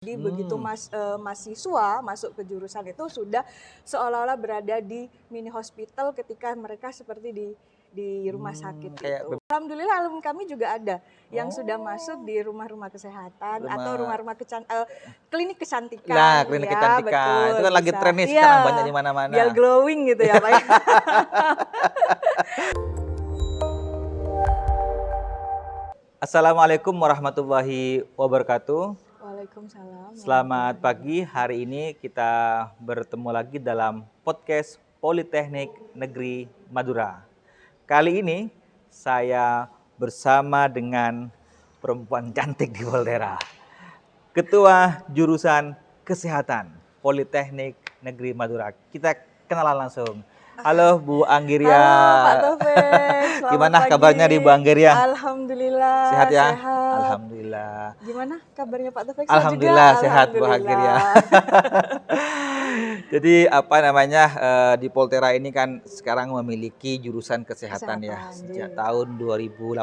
Jadi begitu mahasiswa masuk ke jurusan itu sudah seolah-olah berada di mini hospital ketika mereka seperti di rumah sakit gitu. Alhamdulillah kami juga ada yang sudah masuk di rumah-rumah kesehatan atau rumah-rumah klinik kecantikan. Nah, klinik kecantikan. Betul, itu kan lagi bisa. tren nih Iya, sekarang banyak di mana-mana. Biar glowing gitu ya Pak. Assalamualaikum warahmatullahi wabarakatuh. Waalaikumsalam. Selamat pagi, hari ini kita bertemu lagi dalam podcast Politeknik Negeri Madura. Kali ini saya bersama dengan perempuan cantik di Poldera, Ketua Jurusan Kesehatan Politeknik Negeri Madura. Kita kenalan langsung. Halo Bu Anggiria. Halo Pak Taufik. Gimana pagi. kabarnya di Bu Anggiria? Alhamdulillah. Sehat ya? Sehat. Alhamdulillah. Gimana kabarnya Pak Taufik? Alhamdulillah juga? Sehat Bu Anggiria. Jadi di Poltera ini kan sekarang memiliki jurusan kesehatan ya sejak tahun 2018.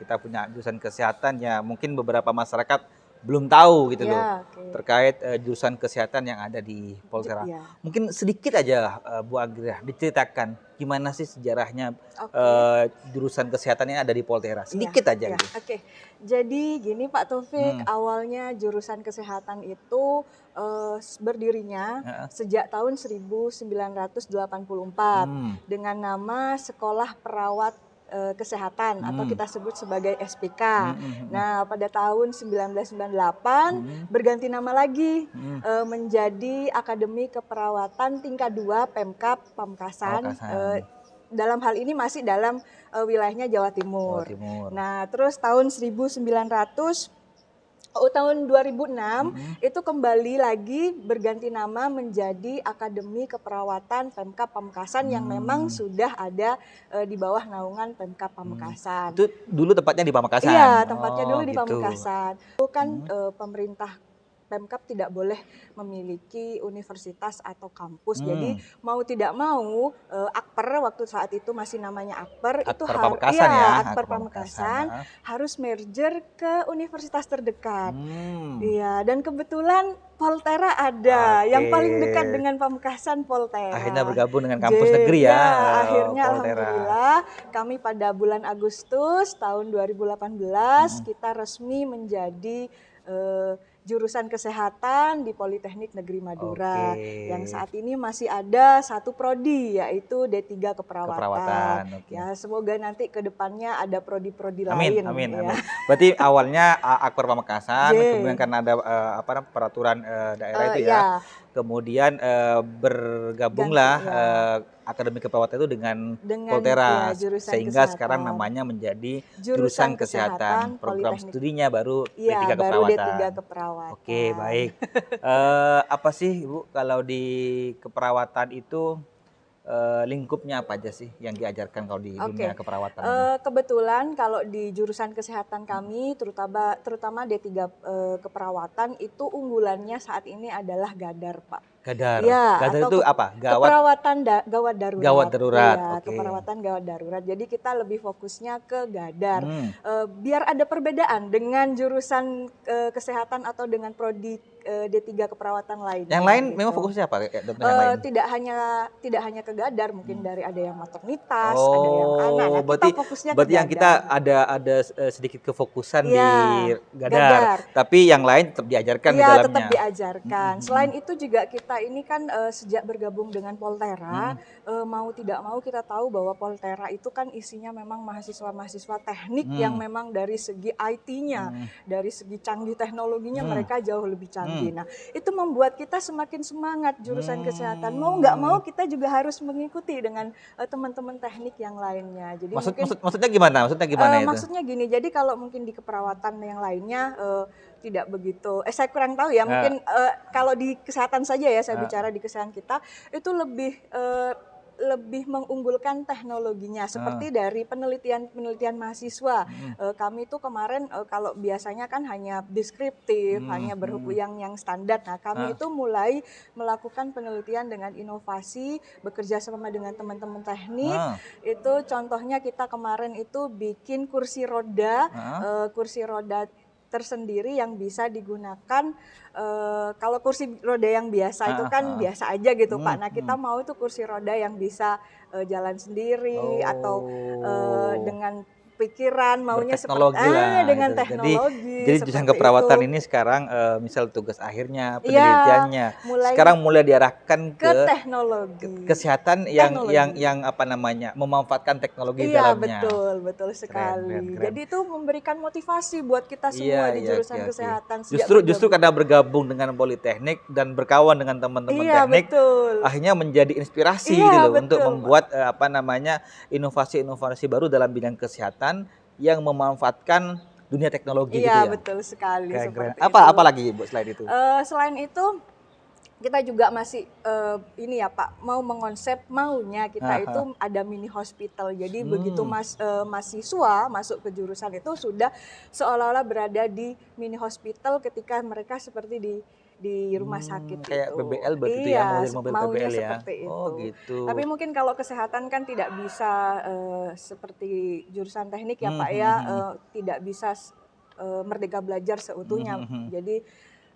Kita punya jurusan kesehatan ya, mungkin beberapa masyarakat belum tahu gitu loh terkait jurusan kesehatan yang ada di Poltera. Mungkin sedikit aja Bu Anggiria diceritakan gimana sih sejarahnya jurusan kesehatan yang ada di Poltera. Sedikit aja gitu. Jadi gini Pak Taufik, awalnya jurusan kesehatan itu berdirinya sejak tahun 1984 dengan nama Sekolah Perawat Kesehatan atau kita sebut sebagai SPK. Nah, pada tahun 1998 berganti nama lagi menjadi Akademi Keperawatan Tingkat 2 Pemkab Pamekasan. Dalam hal ini masih dalam wilayahnya Jawa Timur. Nah, terus tahun 2006 itu kembali lagi berganti nama menjadi Akademi Keperawatan Pemkab Pamekasan yang memang sudah ada di bawah naungan Pemkab Pamekasan. Itu dulu tempatnya di Pamekasan? Iya, tempatnya dulu di Pamekasan. Itu kan pemerintah Pemkab tidak boleh memiliki universitas atau kampus. Jadi mau tidak mau Akper waktu saat itu masih namanya Akper itu Akper Pamekasan harus merger ke universitas terdekat. Iya, dan kebetulan Poltera ada yang paling dekat dengan Pamekasan, Poltera. Akhirnya bergabung dengan kampus negeri ya. Akhirnya alhamdulillah kami pada bulan Agustus tahun 2018 kita resmi menjadi jurusan kesehatan di Politeknik Negeri Madura yang saat ini masih ada satu prodi yaitu D3 Keperawatan. Ya, semoga nanti ke depannya ada prodi-prodi lain. Amin. Berarti awalnya Akper Pamekasan, kemudian karena ada peraturan daerah itu ya. Kemudian bergabunglah Akademi Keperawatan itu dengan Poltera sehingga sekarang namanya menjadi jurusan kesehatan. Program studinya baru D3 Keperawatan. Oke, baik. Apa sih Bu kalau di keperawatan itu lingkupnya apa aja sih yang diajarkan kalau di dunia keperawatan? Kebetulan kalau di jurusan kesehatan kami terutama D3 keperawatan itu unggulannya saat ini adalah Gadar, Pak. Gadar. Ya, Gadar itu apa? Keperawatan gawat darurat. Gawat darurat. Ya, keperawatan gawat darurat. Jadi kita lebih fokusnya ke Gadar. Biar ada perbedaan dengan jurusan kesehatan atau dengan prodi D3 keperawatan lainnya. Yang lain gitu. memang fokusnya apa? Tidak hanya ke Gadar, mungkin dari ada yang maternitas, ada yang anak. Nah, berarti kita fokusnya berarti ke yang kita ada sedikit kefokusan di Gadar, tapi yang lain tetap diajarkan di dalamnya. Tetap diajarkan. Selain itu juga kita ini kan sejak bergabung dengan Poltera, mau tidak mau kita tahu bahwa Poltera itu kan isinya memang mahasiswa-mahasiswa teknik yang memang dari segi IT-nya, dari segi canggih teknologinya mereka jauh lebih canggih. Nah, itu membuat kita semakin semangat jurusan kesehatan. Mau nggak mau kita juga harus mengikuti dengan teman-teman teknik yang lainnya. Jadi maksudnya gimana? Itu? Maksudnya gini, jadi kalau mungkin di keperawatan yang lainnya tidak begitu, saya kurang tahu ya, mungkin kalau di kesehatan saja ya, saya bicara di kesehatan kita, itu lebih mengunggulkan teknologinya seperti dari penelitian mahasiswa. Kami itu kemarin kalau biasanya kan hanya deskriptif, hanya berhubung yang standar. Nah, kami itu mulai melakukan penelitian dengan inovasi, bekerja sama dengan teman-teman teknik. Itu contohnya kita kemarin itu bikin kursi roda tersendiri yang bisa digunakan. Kalau kursi roda yang biasa itu kan biasa aja gitu Pak. Nah kita mau itu kursi roda yang bisa jalan sendiri atau dengan pikiran maunya berteknologi seperti lah dengan gitu. teknologi Jadi jurusan seperti keperawatan itu. ini sekarang misal tugas akhirnya, Iya, penelitiannya sekarang mulai diarahkan ke ke teknologi. kesehatan yang apa namanya, memanfaatkan teknologi di Iya, dalamnya. betul Keren. sekali. Jadi itu memberikan motivasi buat kita semua di Iya, jurusan oke. kesehatan sejak Justru bergabung. karena bergabung dengan Politeknik dan berkawan dengan teman-teman Iya, teknik, betul. akhirnya menjadi inspirasi Iya, gitu loh untuk betul, membuat apa namanya, inovasi-inovasi baru dalam bidang kesehatan yang memanfaatkan dunia teknologi gitu Iya, ya. betul sekali Keren. seperti itu. Apa lagi Bu selain itu? Selain itu kita juga masih ini ya Pak, maunya kita itu ada mini hospital. Jadi begitu mahasiswa masuk ke jurusan itu sudah seolah-olah berada di mini hospital ketika mereka seperti di rumah sakit Kayak itu. PBL berarti itu ya, Iya, mobil-mobil maunya PBL ya. seperti itu. Oh gitu. Tapi mungkin kalau kesehatan kan tidak bisa seperti jurusan teknik ya Pak ya, tidak bisa merdeka belajar seutuhnya. Jadi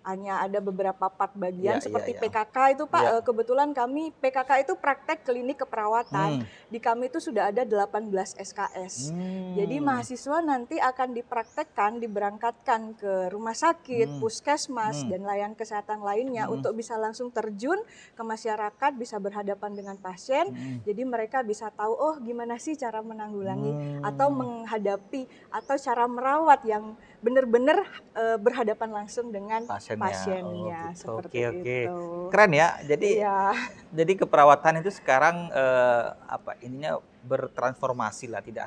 hanya ada beberapa part bagian seperti PKK itu Pak. Kebetulan kami PKK itu praktek klinik keperawatan. Di kami itu sudah ada 18 SKS. Jadi mahasiswa nanti akan dipraktekkan, diberangkatkan ke rumah sakit, puskesmas, dan layanan kesehatan lainnya untuk bisa langsung terjun ke masyarakat, bisa berhadapan dengan pasien. Jadi mereka bisa tahu, oh gimana sih cara menanggulangi atau menghadapi atau cara merawat yang benar-benar berhadapan langsung dengan pasiennya. Gitu. Seperti Oke. itu. Keren ya. Jadi Iya. jadi keperawatan itu sekarang apa ininya bertransformasi lah, tidak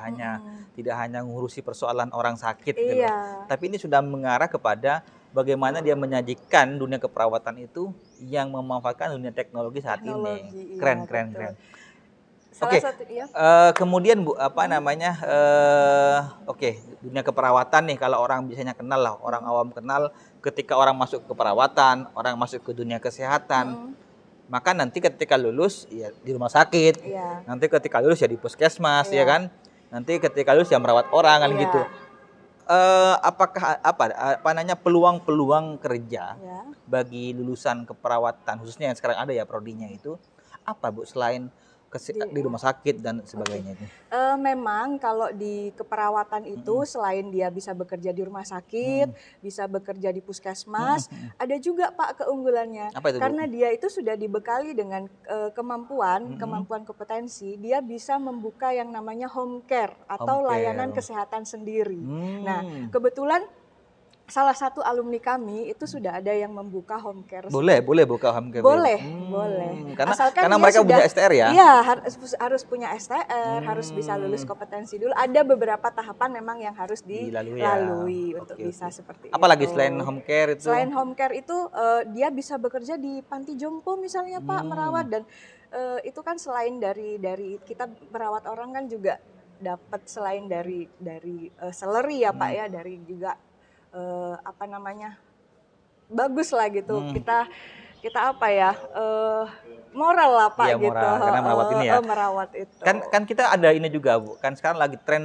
hanya ngurusi persoalan orang sakit gitu loh. Tapi ini sudah mengarah kepada bagaimana dia menyajikan dunia keperawatan itu yang memanfaatkan dunia teknologi saat ini. Keren. Oke. Kemudian Bu, apa namanya? Dunia keperawatan nih, kalau orang biasanya kenal lah, orang awam kenal ketika orang masuk ke keperawatan, orang masuk ke dunia kesehatan, maka nanti ketika lulus ya di rumah sakit, nanti ketika lulus ya di puskesmas, ya kan? Nanti ketika lulus ya merawat orang kan gitu. Apakah peluang-peluang kerja bagi lulusan keperawatan khususnya yang sekarang ada ya prodinya itu apa Bu selain di rumah sakit dan sebagainya itu? Memang kalau di keperawatan itu selain dia bisa bekerja di rumah sakit, bisa bekerja di puskesmas, ada juga Pak keunggulannya. Apa itu, Bu? Karena dia itu sudah dibekali dengan kemampuan kompetensi, dia bisa membuka yang namanya home care atau layanan kesehatan sendiri. Nah, kebetulan salah satu alumni kami itu sudah ada yang membuka home care. Boleh buka home care? Boleh. Karena mereka punya STR ya? Iya, harus punya STR, harus bisa lulus kompetensi dulu. Ada beberapa tahapan memang yang harus dilalui untuk bisa seperti itu. Apalagi selain home care itu? Selain home care itu dia bisa bekerja di panti jompo misalnya Pak, merawat, dan itu kan selain dari kita merawat orang kan juga dapat selain dari salary ya Pak ya, dari juga bagus lah gitu, kita apa ya, moral lah Pak, moral, gitu karena merawat ini ya, merawat itu kan kita ada ini juga Bu, kan sekarang lagi tren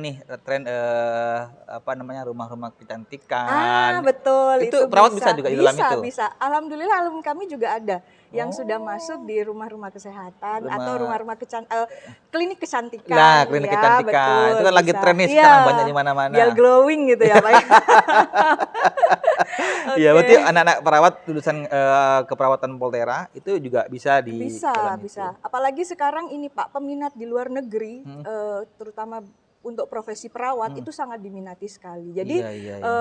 rumah-rumah kecantikan. Betul, itu perawat bisa juga di dalam itu? Bisa, alhamdulillah alumni kami juga ada yang sudah masuk di rumah-rumah kesehatan atau rumah-rumah klinik kecantikan. Nah, klinik kecantikan betul, itu kan lagi tren nih sekarang, banyak di mana-mana. Biar glowing gitu ya Pak. Iya, berarti anak-anak perawat lulusan keperawatan Poltera itu juga bisa bisa. Apalagi sekarang ini Pak, peminat di luar negeri terutama untuk profesi perawat itu sangat diminati sekali. Jadi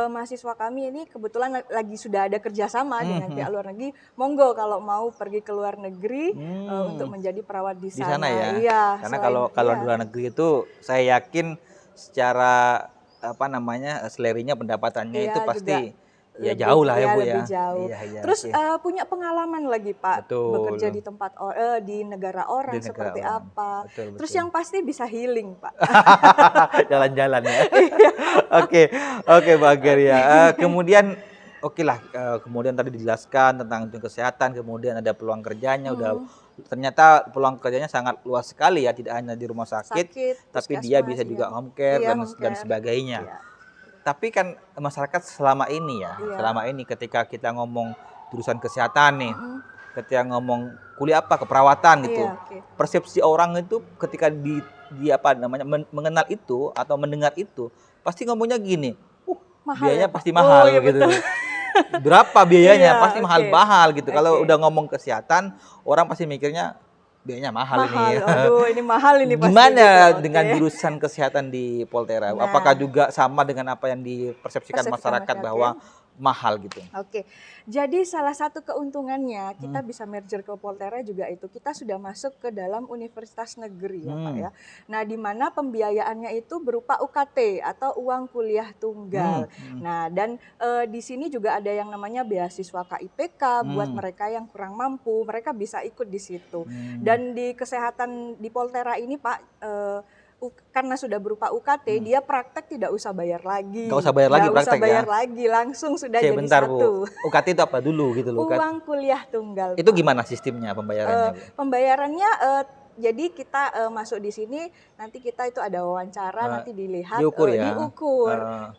mahasiswa kami ini kebetulan lagi sudah ada kerjasama dengan pihak luar negeri. Monggo kalau mau pergi ke luar negeri untuk menjadi perawat di sana. Ya. Iya, karena kalau di luar negeri itu saya yakin secara selerinya pendapatannya itu pasti jauh lah ya Bu ya. Lebih jauh. Terus punya pengalaman lagi Pak, bekerja di tempat di negara orang seperti apa. Terus yang pasti bisa healing Pak. Jalan-jalan ya. Oke Mbak Geria. Kemudian kemudian tadi dijelaskan tentang kesehatan, kemudian ada peluang kerjanya, ternyata peluang kerjanya sangat luas sekali ya, tidak hanya di rumah sakit tapi dia bisa juga home care dan sebagainya. tapi kan masyarakat selama ini ya, selama ini ketika kita ngomong jurusan kesehatan nih, ketika ngomong kuliah apa keperawatan gitu, persepsi orang itu ketika di apa namanya mengenal itu atau mendengar itu pasti ngomongnya gini, mahal biayanya ya, pasti mahal iya, gitu. betul. Berapa biayanya? Iya, pasti mahal-mahal gitu. Oke. Kalau udah ngomong kesehatan, orang pasti mikirnya biayanya mahal ini. Aduh, ini mahal ini pasti. Gimana gitu. dengan jurusan kesehatan di Poltera? Nah, apakah juga sama dengan apa yang dipersepsikan masyarakat bahwa mahal gitu? Oke, jadi salah satu keuntungannya kita bisa merger ke Poltera juga itu kita sudah masuk ke dalam universitas negeri ya Pak ya. Nah, di mana pembiayaannya itu berupa UKT atau uang kuliah tunggal. Nah, dan di sini juga ada yang namanya beasiswa KIPK buat mereka yang kurang mampu, mereka bisa ikut di situ. Dan di kesehatan di Poltera ini Pak, karena sudah berupa UKT, dia praktek tidak usah bayar lagi. Nggak usah bayar lagi praktek ya? Bayar lagi, langsung sudah jadi bentar, satu. Bu. UKT itu apa dulu gitu loh? Uang kuliah tunggal. Itu gimana sistemnya pembayarannya? Pembayarannya, jadi kita masuk di sini, nanti kita itu ada wawancara, nanti dilihat, diukur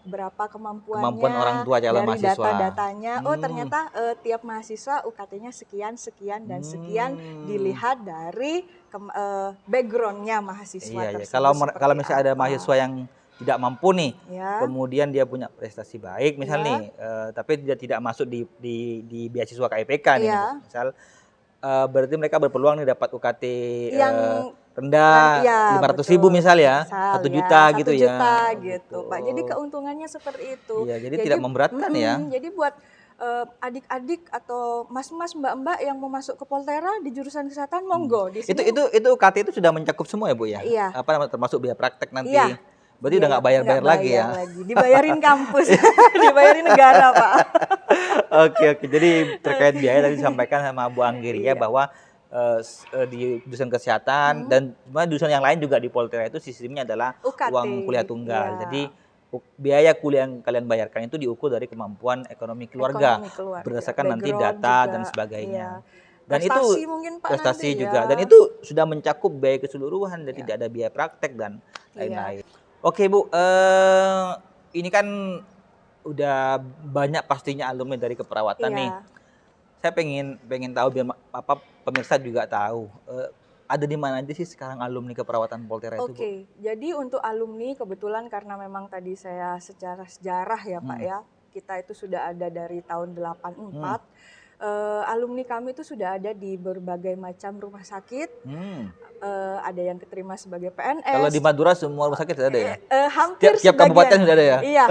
berapa kemampuan orang tua calon dari mahasiswa. Data-datanya. Oh ternyata tiap mahasiswa UKT-nya sekian, sekian, dan sekian dilihat dari background-nya mahasiswa tersebut. Kalau misalnya ada mahasiswa yang tidak mampu nih, kemudian dia punya prestasi baik, misal nih, tapi dia tidak masuk di beasiswa KIPK nih, misal, berarti mereka berpeluang nih dapat UKT yang rendah, 500.000 misal ya, 1 juta gitu ya. 1 juta gitu, Pak. Jadi keuntungannya seperti itu. Iya, jadi tidak memberatkan ya. Jadi buat adik-adik atau mas-mas, mbak-mbak yang mau masuk ke Poltera di jurusan kesehatan, monggo di sini. Itu UKT itu sudah mencakup semua ya Bu ya? Iya. Apa namanya termasuk biaya praktek nanti? Iya. Berarti udah nggak bayar-bayar lagi ya? Dibayarin kampus, dibayarin negara Pak. Oke. Jadi terkait biaya tadi disampaikan sama Bu Anggiria bahwa di jurusan kesehatan dan jurusan yang lain juga di Poltera itu sistemnya adalah UKT, uang kuliah tunggal. Jadi biaya kuliah yang kalian bayarkan itu diukur dari kemampuan ekonomi keluarga berdasarkan nanti data dan sebagainya. Dan prestasi itu mungkin Pak prestasi nanti, juga dan itu sudah mencakup biaya keseluruhan dan tidak ada biaya praktek dan lain-lain. Oke Bu, ini kan udah banyak pastinya alumni dari keperawatan nih. Saya pengen tahu biar pemirsa juga tahu. Ada di mana aja sih sekarang alumni keperawatan Poltera itu, Bu? Oke, jadi untuk alumni kebetulan karena memang tadi saya secara sejarah ya Pak ya, kita itu sudah ada dari tahun 84. Alumni kami itu sudah ada di berbagai macam rumah sakit. Ada yang keterima sebagai PNS. Kalau di Madura semua rumah sakit ada ya? Hampir tiap kabupaten sudah ada ya? Iya,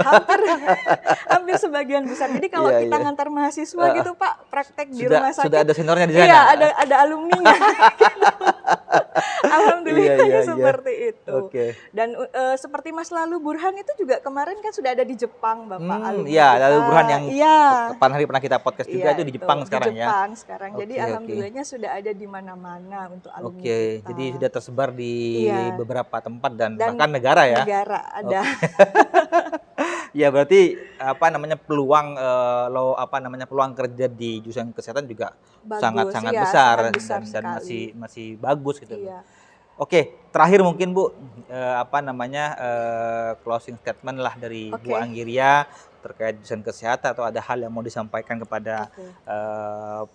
hampir sebagian besar. Jadi kalau kita ngantar mahasiswa gitu Pak, praktek di rumah sakit. Sudah ada seniornya di sana? Iya, ada alumninya. Alhamdulillah seperti itu. Dan seperti Mas Lalu Burhan itu juga kemarin kan sudah ada di Jepang Bapak alumni. Iya, Lalu Burhan yang kapan hari pernah kita podcast juga itu di Jepang sekarang ya? Di Jepang sekarang. Jadi alhamdulillahnya sudah ada di mana-mana untuk alumni kita. Jadi sudah tersebar di beberapa tempat dan bahkan negara ya? Negara ada. Ya berarti peluang peluang kerja di jurusan kesehatan juga sangat-sangat besar dan masih bagus gitu. Oke, terakhir mungkin Bu closing statement lah dari Bu Anggiria terkait jurusan kesehatan atau ada hal yang mau disampaikan kepada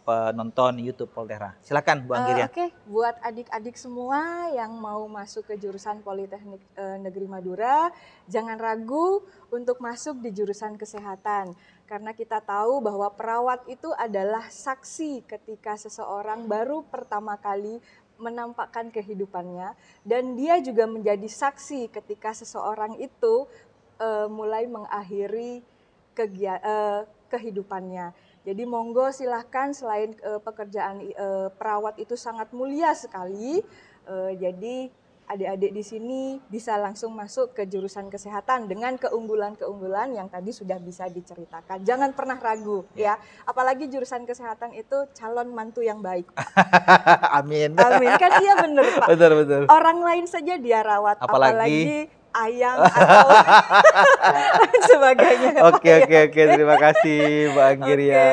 penonton YouTube Poltera. Silakan Bu Anggiria. Buat adik-adik semua yang mau masuk ke jurusan Politeknik Negeri Madura, jangan ragu untuk masuk di jurusan kesehatan. Karena kita tahu bahwa perawat itu adalah saksi ketika seseorang baru pertama kali menampakkan kehidupannya, dan dia juga menjadi saksi ketika seseorang itu mulai mengakhiri kehidupannya. Jadi monggo silahkan, selain pekerjaan perawat itu sangat mulia sekali, jadi adik-adik di sini bisa langsung masuk ke jurusan kesehatan dengan keunggulan-keunggulan yang tadi sudah bisa diceritakan. Jangan pernah ragu ya, apalagi jurusan kesehatan itu calon mantu yang baik. Amin. Amin, kan iya bener Pak. Betul. Orang lain saja dia rawat, apalagi ayang atau lain sebagainya. Oke. Terima kasih Mbak Anggiria.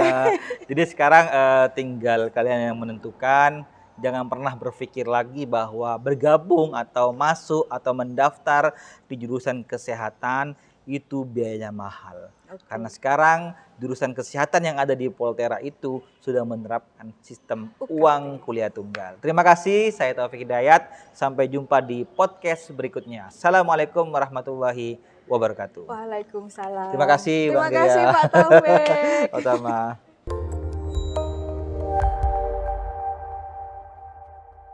Jadi sekarang tinggal kalian yang menentukan. Jangan pernah berpikir lagi bahwa bergabung atau masuk atau mendaftar di jurusan kesehatan itu biayanya mahal. Karena sekarang jurusan kesehatan yang ada di Poltera itu sudah menerapkan sistem uang kuliah tunggal. Terima kasih, saya Taufik Hidayat. Sampai jumpa di podcast berikutnya. Assalamualaikum warahmatullahi wabarakatuh. Waalaikumsalam. Terima kasih, Terima kasih Pak Taufik. Sama.